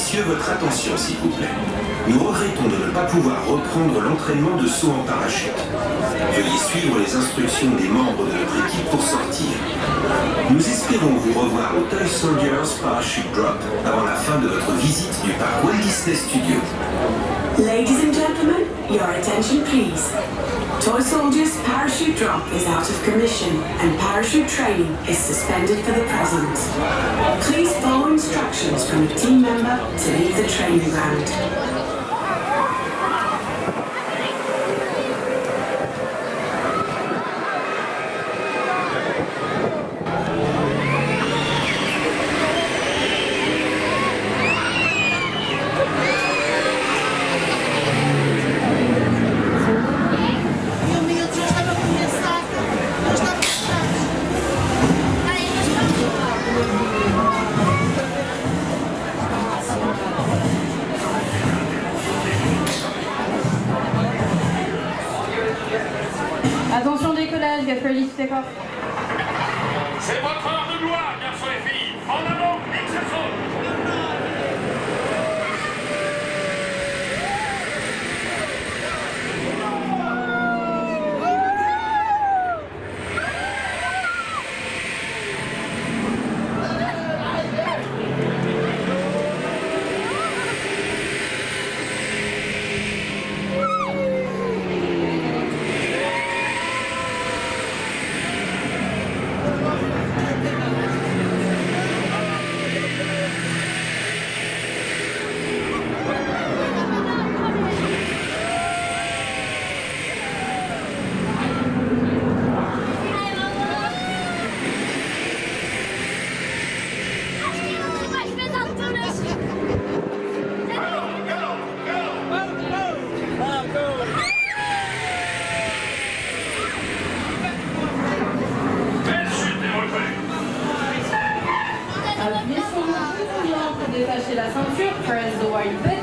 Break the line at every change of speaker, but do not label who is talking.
Messieurs, votre attention s'il vous plaît. Nous regrettons de ne pas pouvoir reprendre l'entraînement de saut en parachute. Veuillez suivre les instructions des membres de notre équipe pour sortir. Nous espérons vous revoir au Toy Soldiers Parachute Drop avant la fin de votre visite du parc Walt Disney Studios.
Ladies and gentlemen, your attention please. Toy Soldiers Parachute Drop is out of commission and parachute training is suspended for the present. Please follow instructions from a team member to leave the training ground.
Attention décollage, get ready to take off.
C'est votre heure de gloire, garçons et filles. En avant, Pixar.
Appuyez sur le bouton pour détacher la ceinture, press the white button.